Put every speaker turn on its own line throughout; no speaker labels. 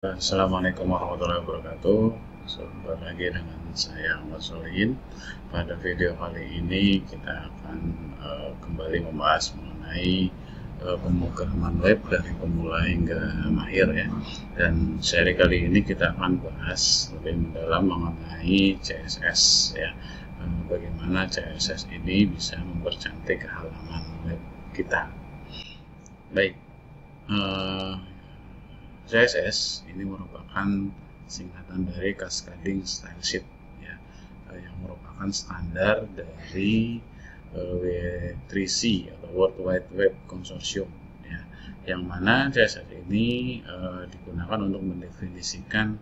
Assalamualaikum warahmatullahi wabarakatuh. Jumpa lagi dengan saya Ahmad Solihin. Pada video kali ini kita akan kembali membahas mengenai pemrograman web dari pemula hingga mahir ya. Dan seri kali ini kita akan bahas lebih mendalam mengenai CSS ya. Bagaimana CSS ini bisa mempercantik halaman web kita. Baik. CSS ini merupakan singkatan dari Cascading Style Sheet ya, yang merupakan standar dari W3C atau World Wide Web Consortium ya, yang mana CSS ini digunakan untuk mendefinisikan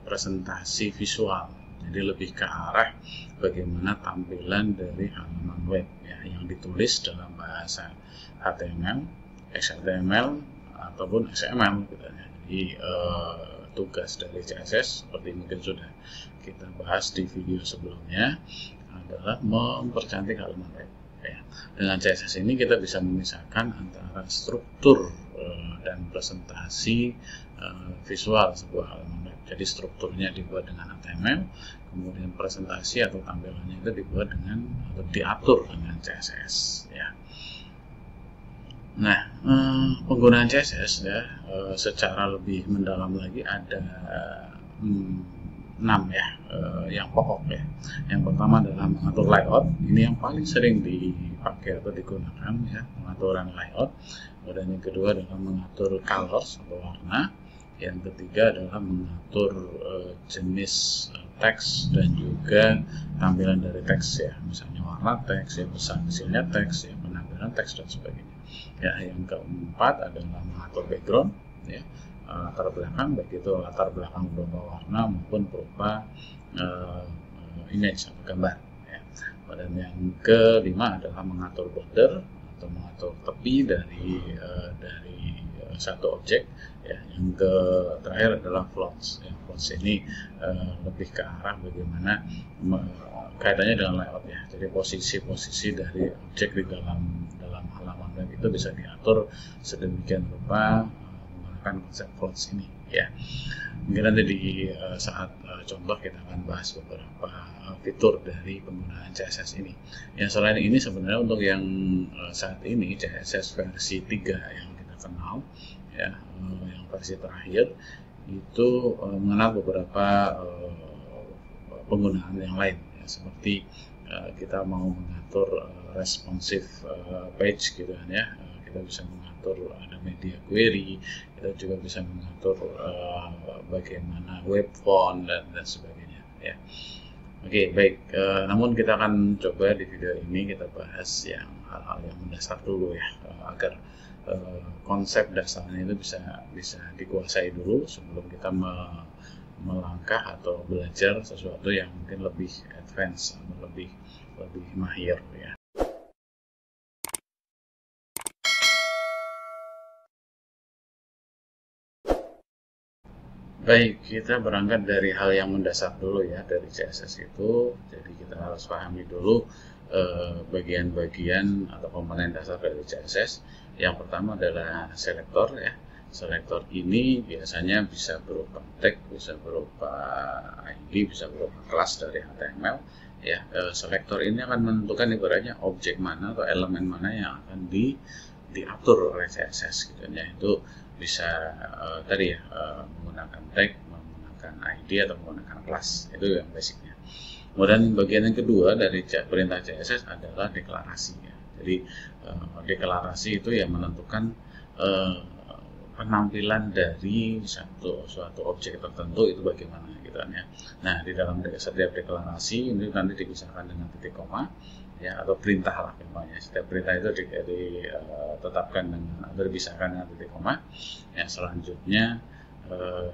presentasi visual. Jadi lebih ke arah bagaimana tampilan dari halaman web ya, yang ditulis dalam bahasa HTML, XHTML ataupun XML gitu ya. Jadi tugas dari CSS seperti mungkin sudah kita bahas di video sebelumnya adalah mempercantik halaman web ya. Dengan CSS ini kita bisa memisahkan antara struktur dan presentasi visual sebuah halaman web. Jadi strukturnya dibuat dengan HTML, kemudian presentasi atau tampilannya itu dibuat dengan atau diatur dengan CSS ya. Nah, penggunaan CSS ya secara lebih mendalam lagi ada 6 ya, yang pokok ya. Yang pertama adalah mengatur layout. Ini yang paling sering dipakai atau digunakan ya, pengaturan layout. Kemudian yang kedua adalah mengatur colors atau warna. Yang ketiga adalah mengatur jenis teks dan juga tampilan dari teks ya, misalnya warna teks ya, besar kecilnya teks ya, penampilan teks dan sebagainya. Ya, yang keempat adalah mengatur background ya, latar belakang, baik itu latar belakang berupa warna maupun berupa image atau gambar ya. Dan yang kelima adalah mengatur border atau mengatur tepi dari satu objek ya. Yang terakhir adalah floats ya. Floats ini lebih ke arah bagaimana kaitannya dengan layout ya. Jadi posisi-posisi dari objek di dalam halaman web itu bisa diatur sedemikian rupa menggunakan konsep floats ini ya. Mungkin nanti di saat contoh kita akan bahas beberapa fitur dari penggunaan CSS ini. Yang selain ini sebenarnya untuk yang saat ini CSS versi 3 yang kita kenal ya, yang versi terakhir itu mengenal beberapa penggunaan yang lain ya, seperti kita mau mengatur responsive page gitu kan ya, kita bisa mengatur ada media query, kita juga bisa mengatur bagaimana web font dan sebagainya ya. Oke, baik. Namun kita akan coba di video ini kita bahas yang hal-hal yang mendasar dulu ya, agar konsep dasarnya itu bisa dikuasai dulu sebelum kita melangkah atau belajar sesuatu yang mungkin lebih advance atau lebih mahir ya. Baik, kita berangkat dari hal yang mendasar dulu ya dari CSS itu. Jadi kita harus pahami dulu bagian-bagian atau komponen dasar dari CSS. Yang pertama adalah selektor ya. Selektor ini biasanya bisa berupa tag, bisa berupa ID, bisa berupa kelas dari HTML ya. Selektor ini akan menentukan ibaratnya objek mana atau elemen mana yang akan diatur oleh CSS gitu ya. Itu bisa tadi ya, menggunakan tag, menggunakan ID atau menggunakan kelas, itu yang basicnya. Kemudian bagian yang kedua dari perintah CSS adalah deklarasi ya. Jadi deklarasi itu yang menentukan penampilan dari suatu objek tertentu itu bagaimana gitu kan ya. Nah, di dalam setiap deklarasi ini nanti dipisahkan dengan titik koma ya, atau perintah lah namanya. Setiap perintah itu ditetapkan dengan atau dipisahkan dengan titik koma. Yang selanjutnya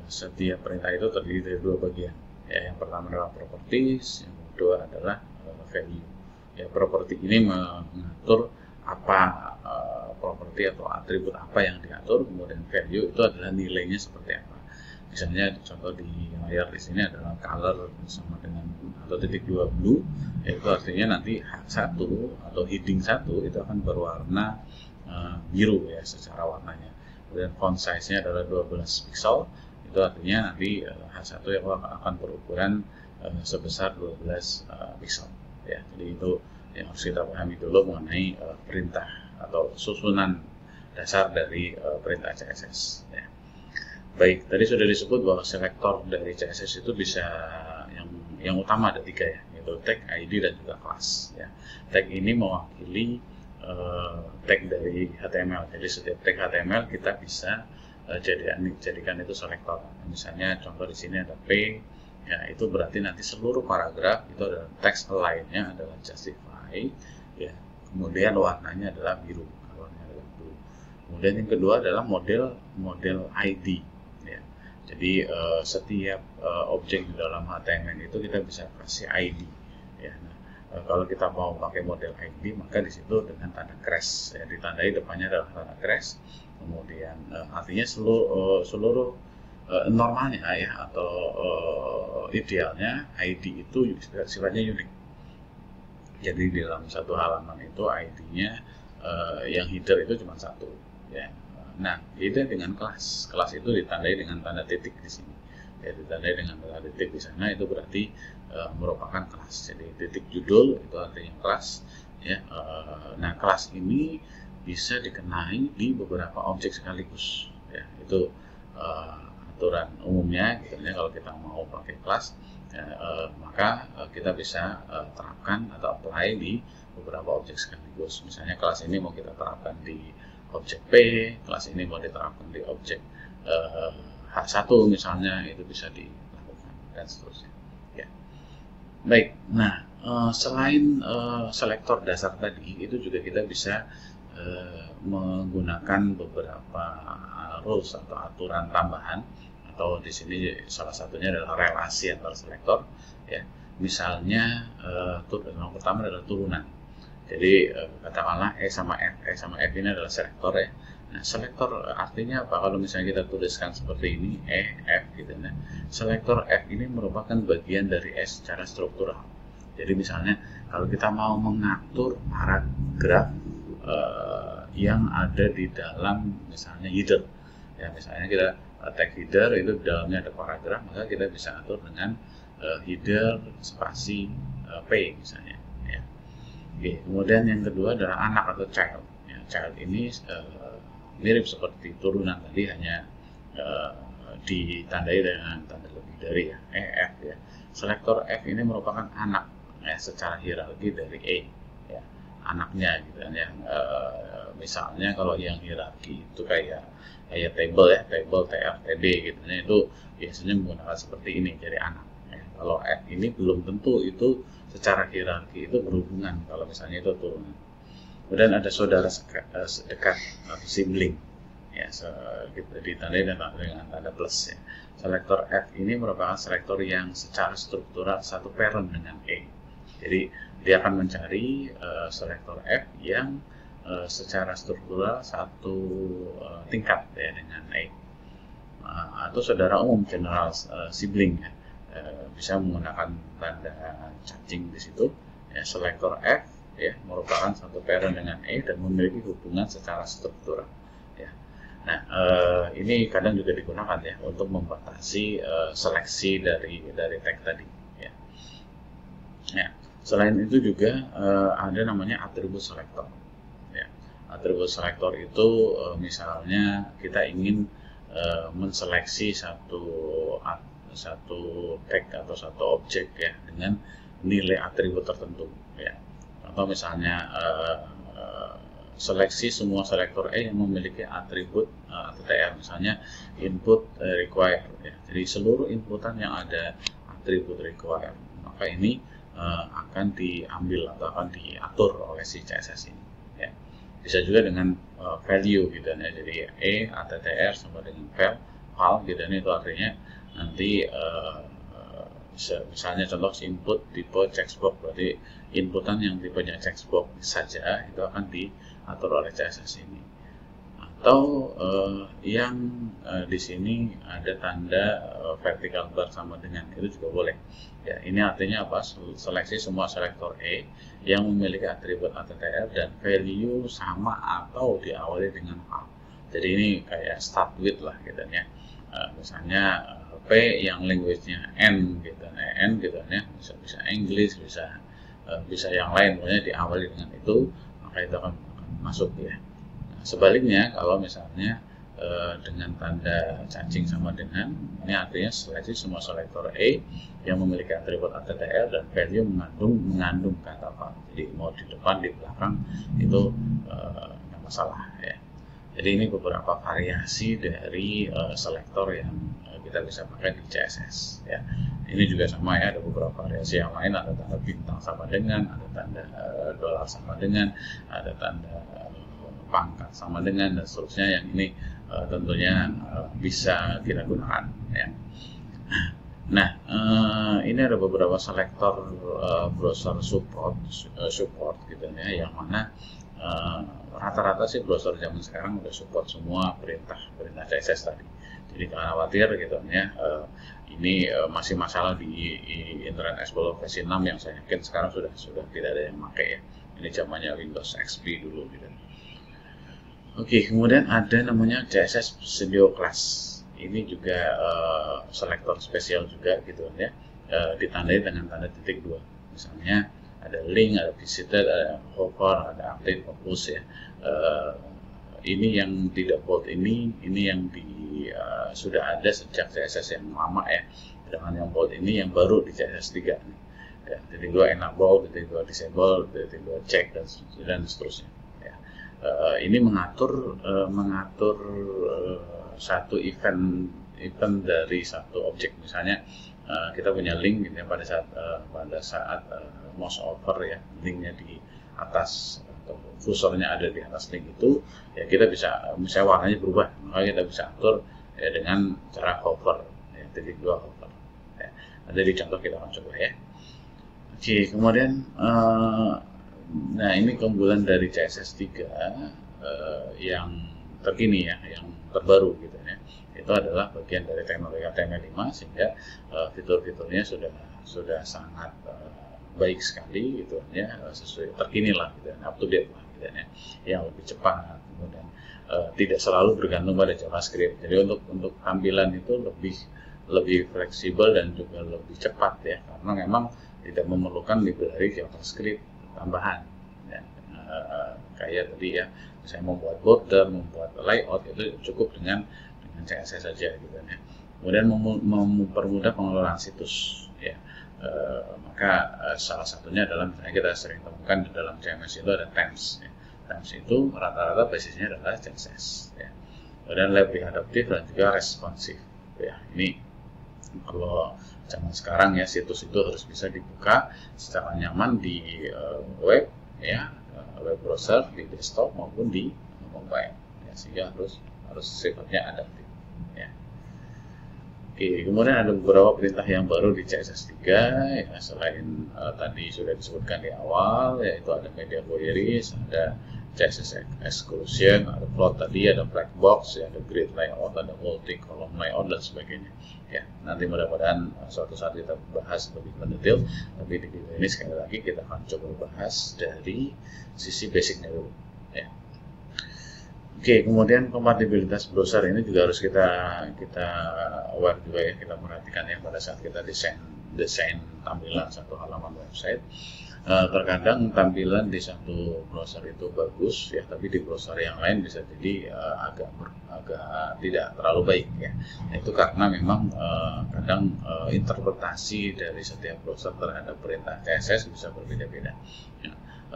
setiap perintah itu terdiri dari dua bagian. Ya, yang pertama adalah properties, yang kedua adalah value. Ya, properti ini mengatur apa properti atau atribut apa yang diatur, kemudian value itu adalah nilainya seperti apa. Misalnya contoh di layar di sini adalah color sama dengan atau titik 2 blue, yaitu artinya nanti H1 atau heading 1 itu akan berwarna biru ya secara warnanya. Kemudian font size-nya adalah 12 pixel, itu artinya nanti H1 yang akan berukuran sebesar 12 pixel ya. Jadi itu yang harus kita pahami dulu mengenai perintah atau susunan dasar dari perintah CSS ya. Baik, tadi sudah disebut bahwa selektor dari CSS itu bisa yang utama ada 3 ya, yaitu tag, ID, dan juga kelas ya. Tag ini mewakili tag dari HTML. Jadi setiap tag HTML kita bisa jadikan itu selektor. Misalnya contoh di sini ada P, ya itu berarti nanti seluruh paragraf itu adalah teks lainnya adalah justify ya. Kemudian warnanya adalah biru, warnanya adalah biru. Kemudian yang kedua adalah model ID ya. Jadi setiap objek di dalam HTML itu kita bisa kasih ID ya. Nah, kalau kita mau pakai model ID maka di situ dengan tanda crash ya, ditandai depannya adalah tanda crash. Kemudian artinya seluruh normalnya ya atau idealnya ID itu sifatnya unik. Jadi di dalam satu halaman itu ID-nya yang header itu cuma satu ya. Nah, beda dengan kelas. Kelas itu ditandai dengan tanda titik di sini. Ya, ditandai dengan tanda titik di sana itu berarti merupakan kelas. Jadi titik judul itu artinya kelas ya. Nah, kelas ini bisa dikenai di beberapa objek sekaligus ya. Itu aturan umumnya gitu ya. Kalau kita mau pakai kelas maka kita bisa terapkan atau apply di beberapa objek sekaligus. Misalnya kelas ini mau kita terapkan di objek P, kelas ini mau diterapkan di objek H1 misalnya, itu bisa dilakukan dan seterusnya ya. Baik, nah selain selektor dasar tadi itu juga kita bisa menggunakan beberapa rules atau aturan tambahan, atau di sini salah satunya adalah relasi antar selektor ya. Misalnya yang pertama adalah turunan. Jadi katakanlah E sama F ini adalah selektor ya. Nah, selektor artinya apa? Kalau misalnya kita tuliskan seperti ini E, F gitu ya. Selektor F ini merupakan bagian dari E secara struktural. Jadi misalnya kalau kita mau mengatur paragraf yang ada di dalam misalnya header ya, misalnya kita tag header itu di dalamnya ada paragraf, maka kita bisa atur dengan header spasi P misalnya ya. Oke, kemudian yang kedua adalah anak atau child ya. Child ini mirip seperti turunan tadi, hanya ditandai dengan tanda lebih dari ya, F ya. Selektor F ini merupakan anak ya, secara hierarki dari E ya, anaknya gitu ya. Misalnya kalau yang hierarki itu kayak table ya, table TRTD gitu ya, itu biasanya menggunakan seperti ini, jadi anak ya. Kalau F ini belum tentu itu secara hierarki itu berhubungan kalau misalnya itu turunan. Kemudian ada saudara sedekat atau sibling ya, ditandai dengan tanda plus ya. Selektor F ini merupakan selektor yang secara struktural satu parent dengan E. Jadi dia akan mencari selektor F yang secara struktural satu tingkat ya dengan E. Atau saudara umum, general sibling ya. Bisa menggunakan tanda cacing di situ ya. Selektor F ya merupakan satu parent dengan E dan memiliki hubungan secara struktural ya. Nah, ini kadang juga digunakan ya untuk membatasi seleksi dari tag tadi ya. Ya, selain itu juga ada namanya atribut selektor ya. Atribut selektor itu misalnya kita ingin menseleksi satu tag atau satu objek ya dengan nilai atribut tertentu ya. Atau misalnya seleksi semua selektor E yang memiliki atribut atau TR, misalnya input require ya. Jadi seluruh inputan yang ada atribut require, maka ini akan diambil atau akan diatur oleh si CSS ini ya. Bisa juga dengan value gitu ya. Jadi E atau TR sama dengan val gitu, itu artinya nanti misalnya contoh input tipe checkbox, berarti inputan yang tipenya checkbox saja itu akan diatur oleh CSS ini. Atau yang di sini ada tanda vertical bar sama dengan, itu juga boleh ya. Ini artinya apa? Seleksi semua selektor E yang memiliki atribut ATTR dan value sama atau diawali dengan val. Jadi ini kayak start with lah gitu ya. Misalnya P yang language-nya N gitu, N gitu ya, bisa English, bisa yang lain, pokoknya diawali dengan itu, maka itu akan masuk ya. Nah, sebaliknya kalau misalnya dengan tanda cacing sama dengan, ini artinya seleksi semua selektor E yang memiliki atribut ATTR dan value mengandung kata file. Jadi mau di depan, di belakang itu nggak masalah ya. Jadi ini beberapa variasi dari selektor yang kita bisa pakai di CSS ya. Ini juga sama ya, ada beberapa variasi yang lain, ada tanda bintang sama dengan, ada tanda dolar sama dengan, ada tanda pangkat sama dengan, dan seterusnya, yang ini tentunya bisa kita gunakan ya. Nah, ini ada beberapa selektor browser support gitu ya, yang mana rata-rata sih browser zaman sekarang udah support semua perintah CSS tadi. Jadi jangan khawatir gitu ya. Ini masih masalah di Internet Explorer versi 6 yang saya yakin sekarang sudah tidak ada yang pakai ya. Ini zamannya Windows XP dulu gitu. Oke, kemudian ada namanya CSS Studio Class. Ini juga selektor spesial juga gitu ya. Ditandai dengan tanda titik 2. Misalnya ada link, ada visited, ada hover, ada update, fokus ya. Ini yang tidak bold ini yang sudah ada sejak CSS yang lama ya. Sedangkan yang bold ini yang baru di CSS 3 nih. Ya, titik 2 enable, titik 2 disable, titik 2 check, dan seterusnya. Ya. Ini mengatur satu event dari satu objek. Misalnya kita punya link gitu ya, pada saat mouse over ya, linknya di atas atau kursornya ada di atas link itu ya, kita bisa misalnya warnanya berubah, maka kita bisa atur ya dengan cara hover ya, titik 2 hover ya. Ada di contoh, kita akan coba ya. Oke, kemudian nah ini keunggulan dari CSS 3 yang terkini ya, yang terbaru gitu ya, itu adalah bagian dari teknologi HTML5, sehingga fitur-fiturnya sudah sangat baik sekali gitu ya, sesuai terkini lah gitu, up to date lah gitu ya, yang lebih cepat, kemudian tidak selalu bergantung pada JavaScript. Jadi untuk tampilan itu lebih fleksibel dan juga lebih cepat ya, karena memang tidak memerlukan library JavaScript tambahan ya. Kayak tadi ya, saya membuat border, membuat layout, itu cukup dengan CSS saja gitu ya. Kemudian mempermudah pengelolaan situs ya. Maka salah satunya adalah, misalnya kita sering temukan di dalam CMS itu ada themes ya. Themes itu rata-rata basisnya adalah CSS ya. Dan lebih adaptif dan juga responsif ya. Ini kalau zaman sekarang ya, situs itu harus bisa dibuka secara nyaman di web ya, web browser, di desktop maupun di mobile ya, sehingga harus sifatnya adaptif ya. Oke, kemudian ada beberapa perintah yang baru di CSS 3 ya, selain tadi sudah disebutkan di awal, yaitu ada media queries, ada CSS exclusion, ada float tadi, ada black box ya, ada grid layout, ada multi column layout dan sebagainya ya. Nanti mudah-mudahan suatu saat kita bahas lebih mendetail, tapi di video ini sekali lagi kita akan coba bahas dari sisi basicnya dulu ya. Oke, kemudian kompatibilitas browser ini juga harus kita aware juga ya, kita perhatikan ya pada saat kita desain tampilan satu halaman website. Terkadang tampilan di satu browser itu bagus ya, tapi di browser yang lain bisa jadi agak tidak terlalu baik ya. Nah, itu karena memang kadang interpretasi dari setiap browser terhadap perintah CSS bisa berbeda-beda. Ya,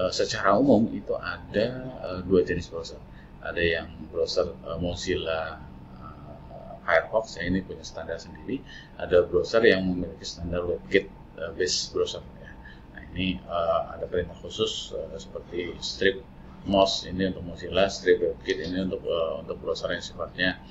secara umum itu ada dua jenis browser. Ada yang browser Mozilla Firefox ya, ini punya standar sendiri. Ada browser yang memiliki standar WebKit based browser ya. Nah, ini ada perintah khusus seperti strip mouse ini untuk Mozilla, strip WebKit ini untuk browser yang sifatnya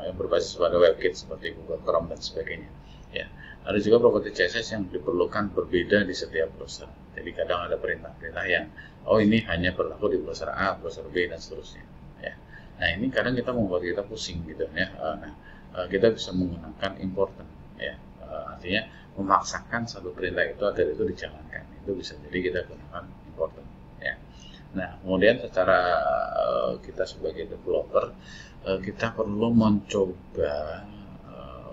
yang berbasis pada WebKit seperti Google Chrome dan sebagainya ya. Ada juga properti CSS yang diperlukan berbeda di setiap browser. Jadi kadang ada perintah-perintah yang ini hanya berlaku di browser A, browser B, dan seterusnya ya. Nah, ini kadang kita membuat kita pusing gitu ya. Kita bisa menggunakan important ya. Artinya memaksakan satu perintah itu agar itu dijalankan. Itu bisa jadi kita gunakan important ya. Nah, kemudian secara kita sebagai developer, kita perlu mencoba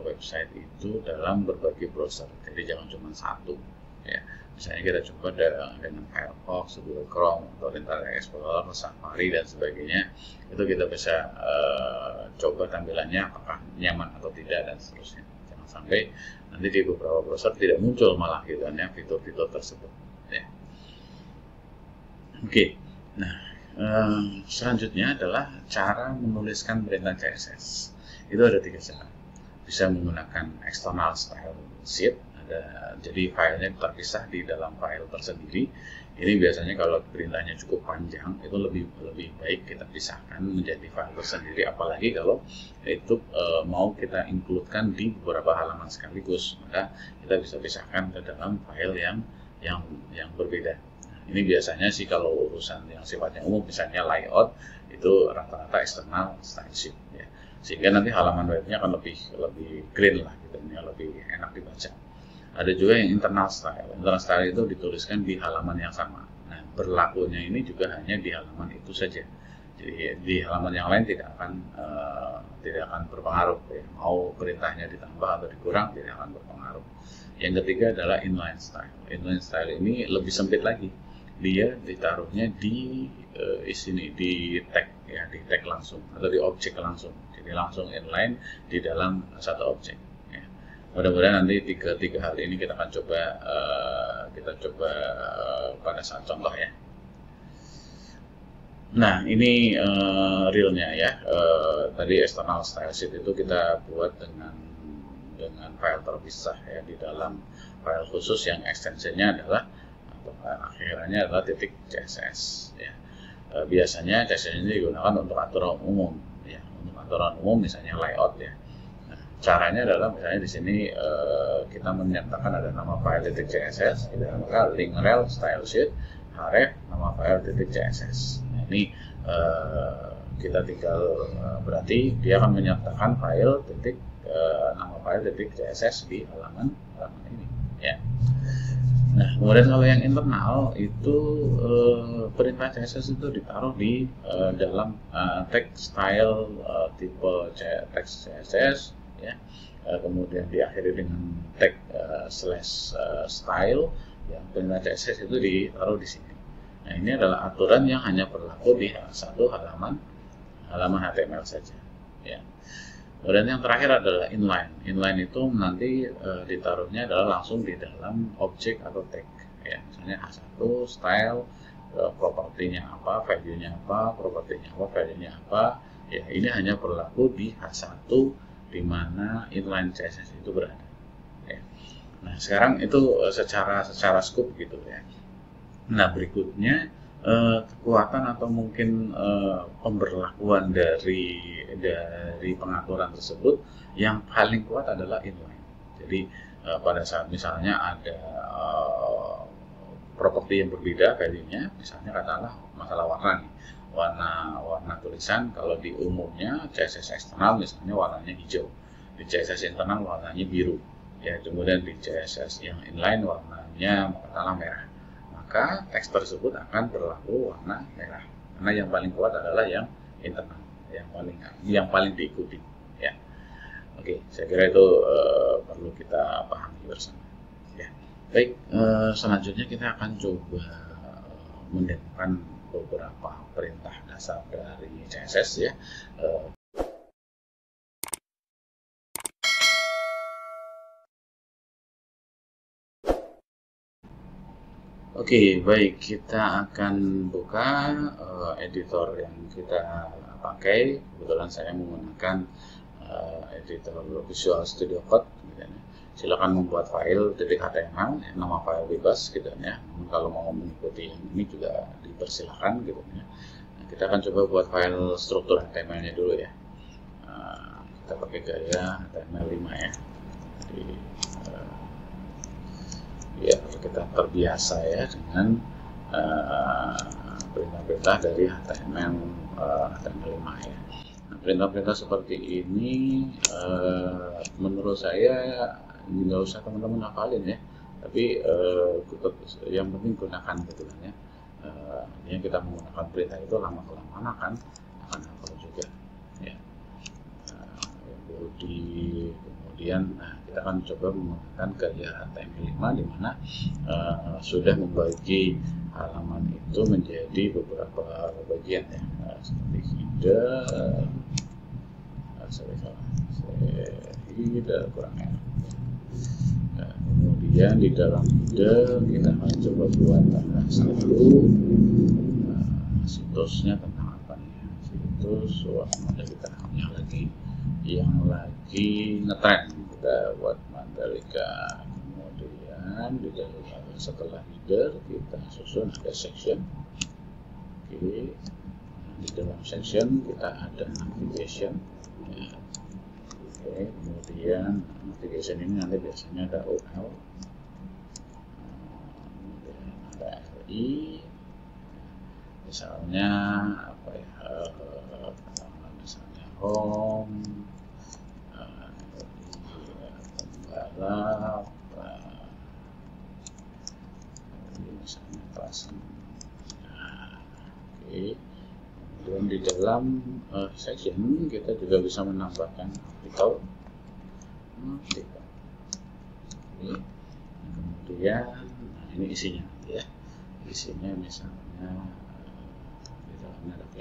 website itu dalam berbagai browser. Jadi jangan cuma satu, ya. Misalnya kita coba dengan Firefox, Google Chrome, atau Internet Explorer, Safari dan sebagainya. Itu kita bisa coba tampilannya apakah nyaman atau tidak dan seterusnya. Jangan sampai nanti di beberapa browser tidak muncul malah gitu ya fitur-fitur tersebut. Ya. Oke. Nah, selanjutnya adalah cara menuliskan perintah CSS. Itu ada 3 cara. Bisa menggunakan external style sheet, jadi filenya terpisah di dalam file tersendiri. Ini biasanya kalau perintahnya cukup panjang, itu lebih baik kita pisahkan menjadi file tersendiri. Apalagi kalau itu mau kita include-kan di beberapa halaman sekaligus, maka kita bisa pisahkan ke dalam file yang berbeda. Ini biasanya sih kalau urusan yang sifatnya umum, misalnya layout, itu rata-rata external style sheet, ya. Sehingga nanti halaman webnya akan lebih clean lah, gitu, ya, lebih enak dibaca. Ada juga yang internal style. Internal style itu dituliskan di halaman yang sama. Nah, berlakunya ini juga hanya di halaman itu saja. Jadi di halaman yang lain tidak akan berpengaruh, ya. Mau perintahnya ditambah atau dikurang tidak akan berpengaruh. Yang ketiga adalah inline style. Inline style ini lebih sempit lagi. Dia ditaruhnya di di tag, ya, di tag langsung atau di objek langsung. Jadi langsung inline di dalam satu objek. Ya. Mudah-mudahan nanti tiga hal ini kita akan coba pada saat contoh, ya. Nah, ini realnya, ya. Tadi external style sheet itu kita buat dengan file terpisah, ya, di dalam file khusus yang ekstensinya adalah akhirnya adalah .css, ya. Biasanya CSS ini digunakan untuk aturan umum, ya. Untuk aturan umum misalnya layout, ya. Nah, caranya adalah misalnya di sini kita menyatakan ada nama file .css, kita maka link rel style sheet href nama file .css. Nah, ini kita tinggal berarti dia akan menyatakan file nama file .css di halaman ini, ya. Nah, kemudian kalau yang internal itu perintah CSS itu ditaruh di dalam tag style tipe text CSS, ya. Kemudian diakhiri dengan tag /style, yang perintah CSS itu ditaruh di sini. Nah, ini adalah aturan yang hanya berlaku di satu halaman HTML saja, ya. Kemudian yang terakhir adalah inline. Inline itu nanti ditaruhnya adalah langsung di dalam objek atau tag, ya. Misalnya H1 style, propertinya apa, value-nya apa, propertinya apa, value-nya apa. Ya, ini hanya berlaku di H1 di mana inline CSS itu berada, ya. Nah, sekarang itu secara scope gitu, ya. Nah, berikutnya kekuatan atau mungkin pemberlakuan dari pengaturan tersebut yang paling kuat adalah inline. Jadi pada saat misalnya ada properti yang berbeda value-nya, misalnya katakanlah masalah warna nih, warna tulisan, kalau di umumnya CSS eksternal misalnya warnanya hijau, di CSS internal warnanya biru, ya. Kemudian di CSS yang inline warnanya katakanlah merah, maka teks tersebut akan berlaku warna merah, karena yang paling kuat adalah yang internal, yang paling diikuti, ya. Oke, saya kira itu perlu kita pahami bersama, ya. Baik, selanjutnya kita akan coba mendemokan beberapa perintah dasar dari CSS, ya. Oke, baik, kita akan buka editor yang kita pakai. Kebetulan saya menggunakan editor Visual Studio Code, gitu, ya. Silakan membuat file .html, nama file bebas, gitu, ya. Kalau mau mengikuti yang ini juga dipersilakan, gitu, ya. Nah, kita akan coba buat file struktur HTML-nya dulu, ya. Kita pakai gaya HTML5, ya. Jadi, ya, kita terbiasa, ya, dengan perintah-perintah dari HTML5, ya. Nah, perintah-perintah seperti ini menurut saya nggak usah teman-teman hafalin, ya, tapi yang penting gunakan, gitu kan, ya. Yang kita menggunakan perintah itu lama-kelamaan akan hafal juga ya. Body, kemudian kita akan coba menggunakan gaya HTML5 di mana sudah membagi halaman itu menjadi beberapa bagian ya, seperti header, header kurang ya. Kemudian di dalam header kita akan coba buat satu situsnya tentang apa nih, situs Mandalika yang lagi ngetrend, kita buat Mandalika. Kemudian di dalam setelah header kita susun ada section. Oke, di dalam section kita ada navigation ya. Oke, kemudian navigation ini nanti biasanya ada URL, kemudian ada RI, misalnya apa ya, misalnya home, pembalap, misalnya pasang. Oke. Kemudian di dalam section kita juga bisa menambahkan artikel. Kemudian ini isinya nanti ya. Isinya misalnya di dalamnya ada P,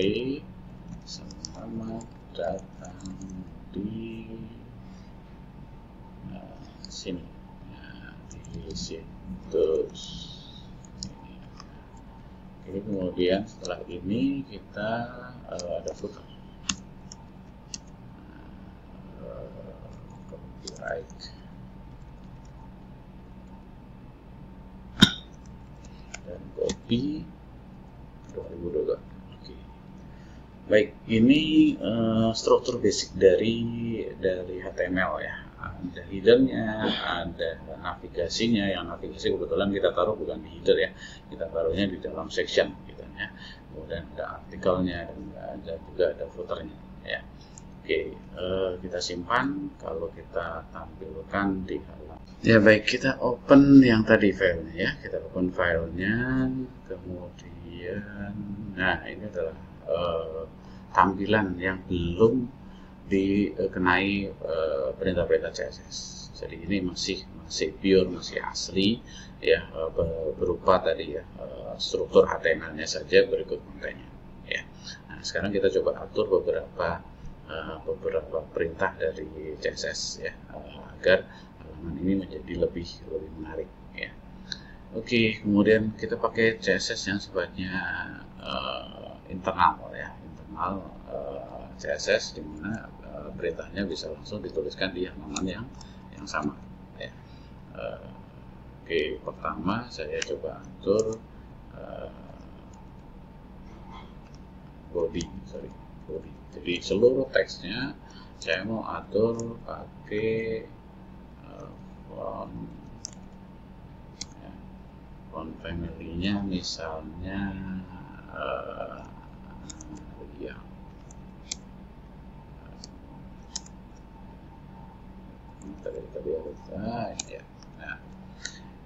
selamat datang di sini ya, di situs. Oke, kemudian setelah ini kita ada footer, copyright, dan copy 2022. Oke, baik, ini struktur basic dari HTML ya. Ada headernya, ada navigasinya. Yang navigasi kebetulan kita taruh bukan di header ya, kita taruhnya di dalam section gitu ya. Kemudian ada artikelnya dan ada footernya ya. Oke, kita simpan. Kalau kita tampilkan di halaman ya, baik, kita open yang tadi filenya ya, kita open filenya. Kemudian nah ini adalah tampilan yang belum dikenai perintah-perintah CSS. Jadi ini masih pure, masih asli ya, berupa tadi ya struktur HTML-nya saja berikut kontennya ya. Nah, sekarang kita coba atur beberapa perintah dari CSS ya, agar halaman ini menjadi lebih menarik ya. Oke, kemudian kita pakai CSS yang sifatnya internal ya, internal CSS, di mana perintahnya bisa langsung dituliskan di halaman yang sama ya. Oke, pertama saya coba atur body. Jadi seluruh teksnya saya mau atur pakai font ya. Font family-nya misalnya ya.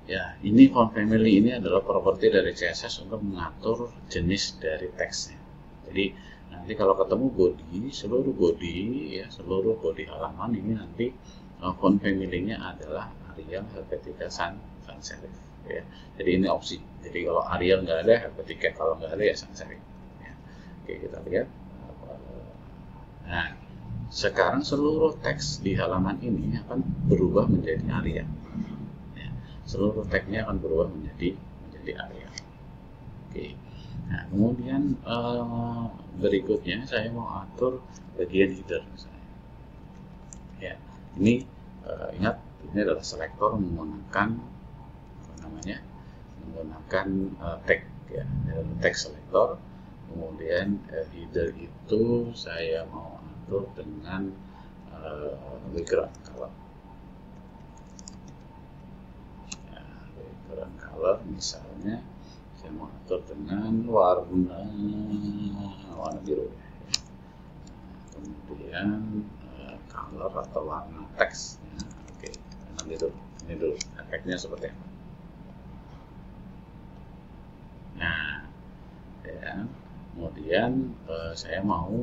Ya, ini font family ini adalah properti dari CSS untuk mengatur jenis dari teksnya. Jadi nanti kalau ketemu body, seluruh body halaman ini nanti font family-nya adalah Arial, Helvetica, Sans Serif ya. Jadi ini opsi. Jadi kalau Arial nggak ada, Helvetica, kalau nggak ada ya Sans Serif ya. Oke, kita lihat. Nah, sekarang seluruh teks di halaman ini akan berubah menjadi Arial ya. Seluruh teksnya akan berubah menjadi Arial. Oke. Nah, kemudian berikutnya saya mau atur bagian header misalnya ya. Ini ingat, ini adalah selektor menggunakan tag ya, tag selektor. Kemudian header itu saya mau atur dengan background color ya, background color misalnya saya mau atur dengan warna biru ya. Kemudian color atau warna teks ya. Oke, nanti ini dulu efeknya seperti apa. Nah, Kemudian saya mau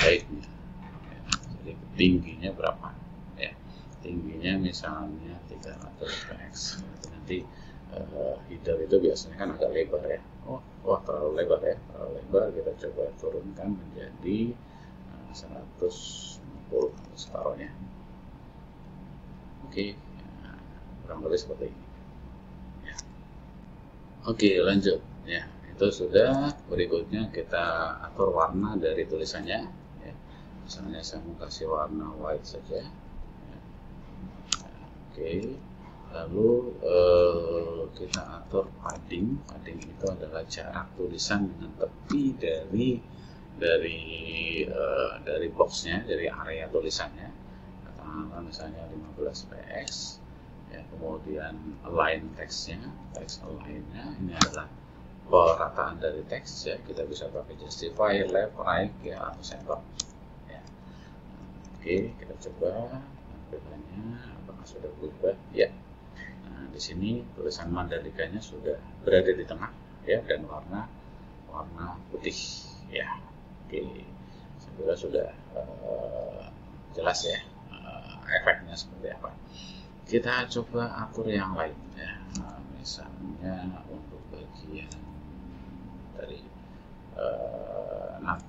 height-nya, ya. Jadi tingginya berapa ya, tingginya misalnya 300 px. Nanti header itu biasanya kan agak lebar ya, wah terlalu lebar ya, terlalu lebar. Kita coba turunkan menjadi 150 separuhnya. Oke, nah, kurang lebih seperti ini ya. Oke, lanjut ya. Itu sudah. Berikutnya kita atur warna dari tulisannya ya. Misalnya saya mau kasih warna white saja ya. Oke, lalu kita atur padding. Padding itu adalah jarak tulisan dengan tepi dari boxnya, dari area tulisannya. Katakanlah misalnya 15 px ya. Kemudian align teksnya, teks align-nya ini adalah perataan dari teks ya. Kita bisa pakai justify, left, right ya, atau center ya. Oke, kita coba tampilannya apakah sudah berubah ya. Nah, di sini tulisan Mandalikanya sudah berada di tengah ya, dan warna putih ya. Oke, saya kira sudah jelas ya efeknya seperti apa. Kita coba atur yang lain ya. Nah, misalnya untuk bagian dari nav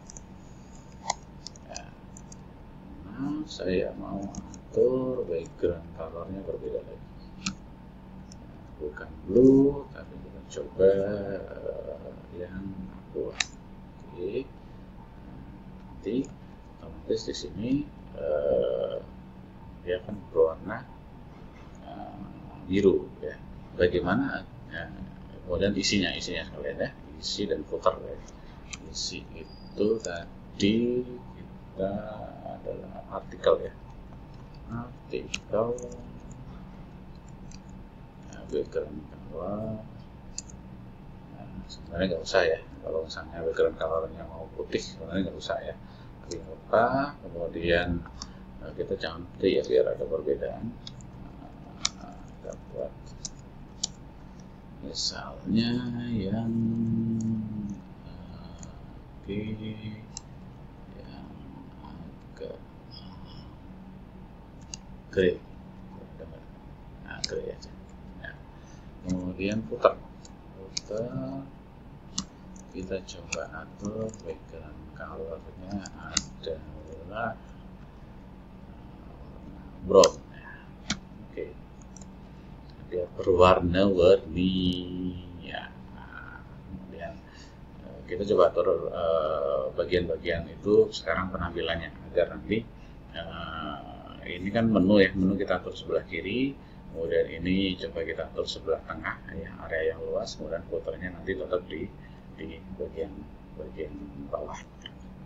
ya. Nah, saya mau atur background colornya berbeda lagi, bukan blue tapi kita coba yang aqua. Oke, nanti otomatis di sini dia akan berwarna biru ya. Bagaimana kemudian isinya sekalian ya, isi dan footer ya. Isi itu tadi kita adalah artikel ya, artikel background color. Sebenarnya nggak usah ya, kalau misalnya background colornya mau putih sebenarnya nggak usah ya, tapi apa, kemudian kita jangan putih ya biar ada perbedaan. Kita buat misalnya yang yang agak grey, nah grey aja ya. Kemudian footer kita coba atur background colornya adalah brown ya. Oke, dia berwarna-warni ya. Nah, kemudian kita coba atur bagian-bagian itu sekarang penampilannya agar nanti ini kan menu ya, menu kita atur sebelah kiri, kemudian ini coba kita atur sebelah tengah ya, area yang luas, kemudian footernya nanti tetap di bagian bawah.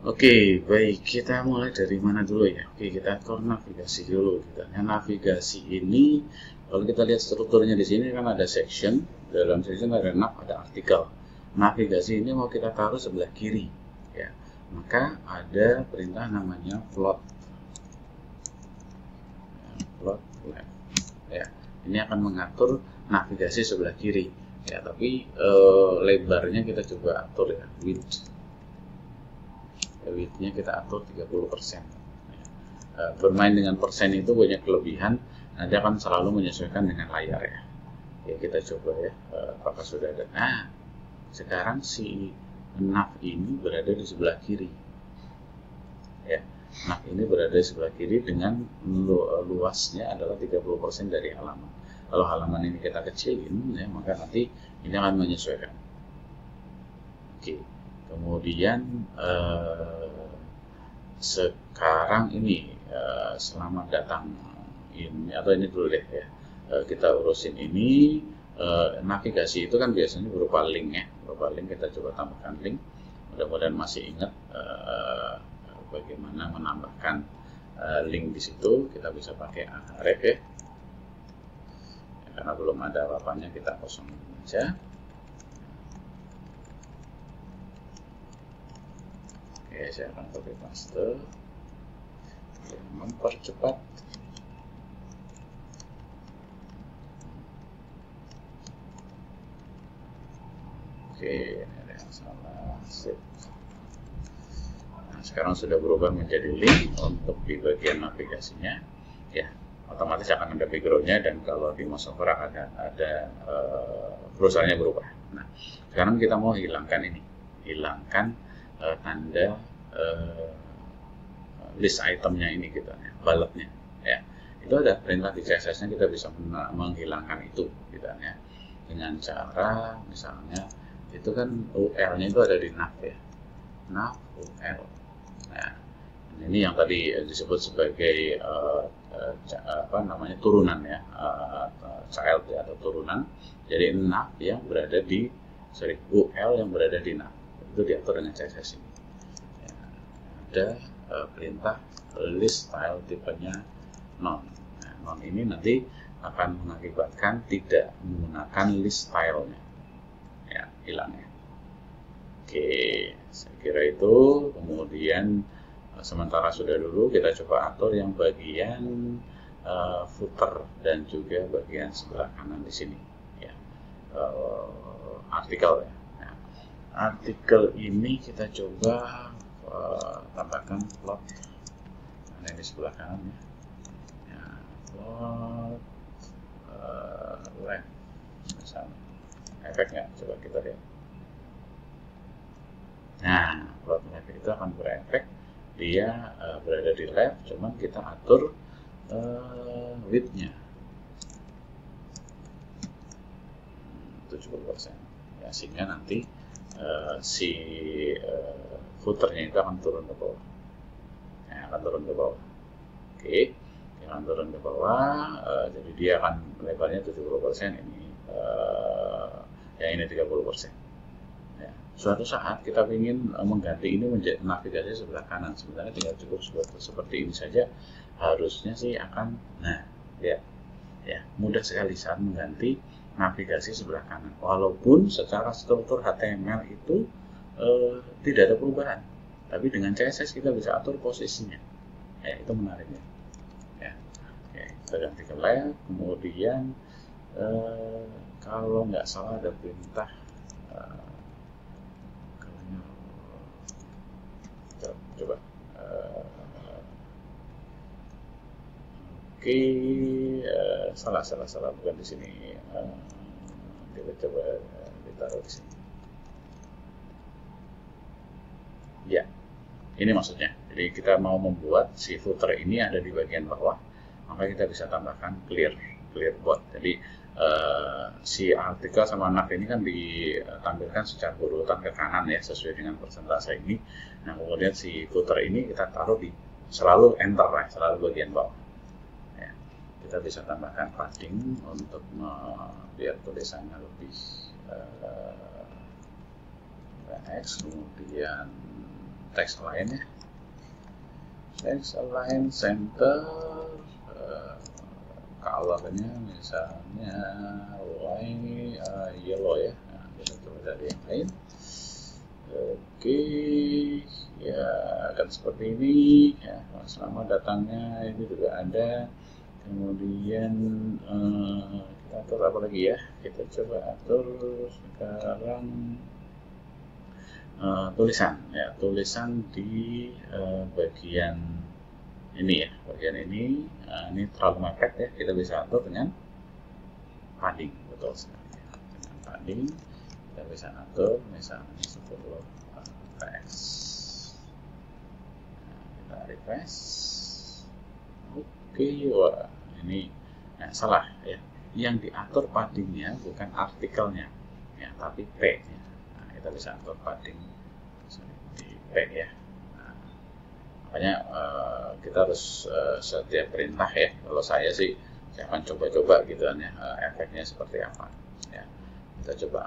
Oke, baik, kita mulai dari mana dulu ya? Oke, kita atur navigasi dulu. Navigasi ini kalau kita lihat strukturnya di sini kan ada section, dalam section ada nav, ada artikel. Navigasi ini mau kita taruh sebelah kiri ya, maka ada perintah namanya float left ya. Ini akan mengatur navigasi sebelah kiri ya, tapi lebarnya kita coba atur ya, widthnya kita atur 30% ya. Bermain dengan persen itu banyak kelebihan, nanti akan selalu menyesuaikan dengan layar ya. Ya kita coba ya, apakah sudah ada. Nah, sekarang si nav ini berada di sebelah kiri ya. Nav ini berada di sebelah kiri dengan luasnya adalah 30% dari halaman. Kalau halaman ini kita kecilin ya, maka nanti ini akan menyesuaikan. Oke, kemudian sekarang ini selamat datang ini, atau ini dulu deh ya, kita urusin ini. Navigasi itu kan biasanya berupa link ya, berupa link. Kita coba tambahkan link, mudah-mudahan masih ingat bagaimana menambahkan link di situ. Kita bisa pakai href ya, karena belum ada apa-apanya kita kosongin aja. Oke, saya akan copy paste yang mempercepat. Oke, ini salah save. Nah, sekarang sudah berubah menjadi link untuk di bagian navigasinya, ya. Otomatis akan ada backgroundnya, dan kalau di mouse over ada browsernya berubah. Nah, sekarang kita mau hilangkan ini, hilangkan tanda list itemnya ini gitu ya, bulletnya ya. Itu ada perintah di CSS-nya, kita bisa menghilangkan itu gitu ya, dengan cara misalnya itu kan UL-nya itu ada di nav ya, nav UL. Nah, ini yang tadi disebut sebagai apa namanya, turunan ya, child ya, atau turunan. Jadi nav yang berada di UL yang berada di nav itu diatur dengan CSS ini ya. Ada perintah list style tipenya non. Nah, non ini nanti akan mengakibatkan tidak menggunakan list stylenya ya, hilangnya. Oke, saya kira itu. Kemudian sementara sudah dulu, kita coba atur yang bagian footer dan juga bagian sebelah kanan di sini ya, artikel ya. Nah, artikel ini kita coba tambahkan plot. Nah, ini di sebelah kanan ya, plot left misalnya, efeknya coba kita lihat. Nah, plot left itu akan berefek dia berada di left, cuman kita atur width-nya 70% ya, sehingga nanti si footernya itu akan turun ke bawah ya, akan turun ke bawah. Oke, akan turun ke bawah, jadi dia akan lebarnya 70%, ini ya ini 30%. Suatu saat kita ingin mengganti ini menjadi navigasi sebelah kanan, sebenarnya tinggal cukup seperti ini saja, harusnya sih akan, nah ya mudah sekali saat mengganti navigasi sebelah kanan, walaupun secara struktur HTML itu tidak ada perubahan, tapi dengan CSS kita bisa atur posisinya ya, itu menariknya ya. Oke, kita ganti ke left. Kemudian kalau nggak salah ada perintah coba oke, salah bukan di sini, kita coba ditaruh di sini ya, ini maksudnya. Jadi kita mau membuat si footer ini ada di bagian bawah, maka kita bisa tambahkan clear board. Jadi si artikel sama nav ini kan ditampilkan secara berurutan ke kanan ya, sesuai dengan persentase ini. Nah, kemudian si footer ini kita taruh di selalu enter ya, selalu bagian bawah ya. Kita bisa tambahkan padding untuk biar tulisannya lebih teks. Kemudian teks align ya, teks align center, colornya misalnya white, yellow ya. Nah, kita coba dari yang lain. Oke, ya akan seperti ini ya. Selama datangnya ini juga ada. Kemudian kita atur apa lagi ya? Kita coba atur sekarang tulisan ya, tulisan di bagian ini ya, bagian ini. Ini terlalu mepet ya, kita bisa atur dengan padding, betul sekali ya. Dengan padding kita bisa atur misalnya 10 px. Kita refresh. Oke, wah ini salah ya, yang diatur paddingnya bukan artikelnya ya, tapi p nya. Nah, kita bisa atur padding di p ya. Makanya kita harus setiap perintah ya, kalau saya sih saya akan coba-coba gitu kan ya, efeknya seperti apa ya. Kita coba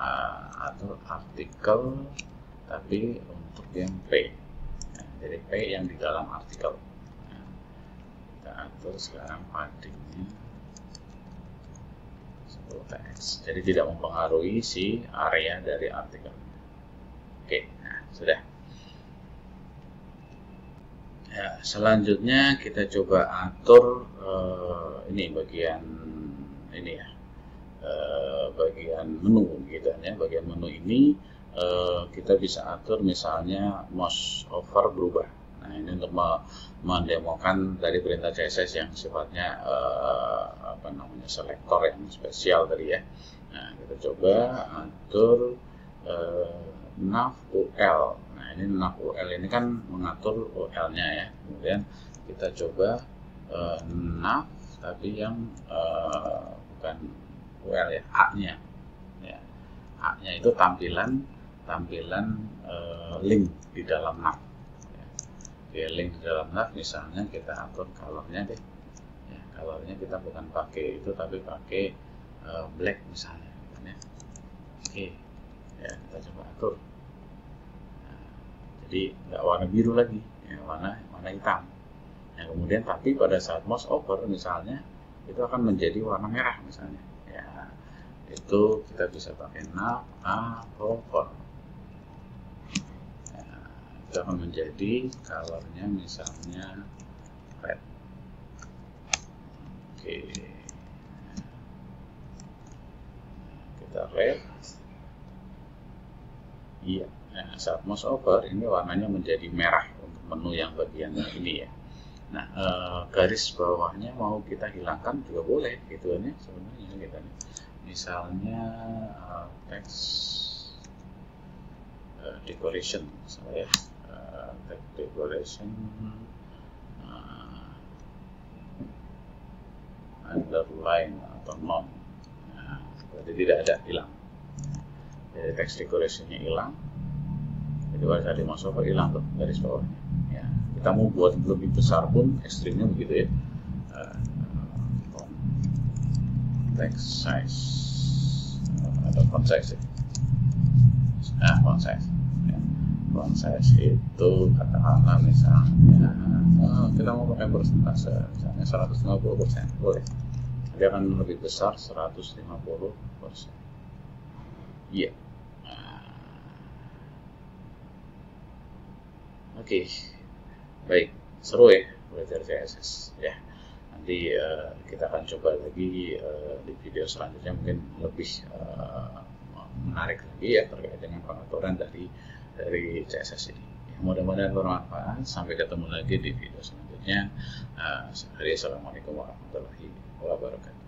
atur artikel tapi untuk yang P ya, jadi P yang di dalam artikel ya. Kita atur sekarang paddingnya 10 teks, jadi tidak mempengaruhi si area dari artikel. Oke, nah sudah. Ya, selanjutnya kita coba atur ini bagian ini ya, bagian menu gitu ya. Bagian menu ini kita bisa atur misalnya mouse over berubah. Nah, ini untuk mendemokan dari perintah CSS yang sifatnya selektor yang spesial tadi ya. Nah, kita coba atur nav UL. Nah, ini nav UL ini kan mengatur UL-nya ya. Kemudian kita coba nav tapi yang bukan UL ya, A-nya. Ya. A-nya itu tampilan link di dalam nav. Ya, link di dalam nav misalnya kita atur colornya deh. Ya, colornya kita bukan pakai itu tapi pakai black misalnya. Ya. Oke, ya kita coba atur. Nah, jadi nggak warna biru lagi, ya, warna hitam. Nah, kemudian tapi pada saat mouse over misalnya itu akan menjadi warna merah misalnya. Ya, itu kita bisa pakai nav over. Itu akan menjadi colornya misalnya red. Oke, kita red. Iya, nah, saat mouse over ini warnanya menjadi merah untuk menu yang bagian ini ya. Nah, garis bawahnya mau kita hilangkan juga boleh gitu kan ya sebenarnya gitu. Misalnya text decoration misalnya ya. Decoration underline atau non. Nah, berarti tidak ada, hilang. Jadi text decorationnya hilang. Jadi pada saat di mouse over hilang tuh garis bawahnya. Ya, kita mau buat lebih besar pun ekstrimnya begitu ya. Text size atau font size ya. Font size. Font size itu katakanlah misalnya kita mau pakai persentase misalnya 150%, boleh. Dia akan lebih besar 150%. Iya. Oke. Baik, seru ya belajar CSS ya. Nanti kita akan coba lagi di video selanjutnya mungkin lebih menarik lagi ya terkait dengan pengaturan dari CSS ini. Mudah-mudahan bermanfaat. Sampai ketemu lagi di video selanjutnya. Assalamualaikum warahmatullahi wabarakatuh.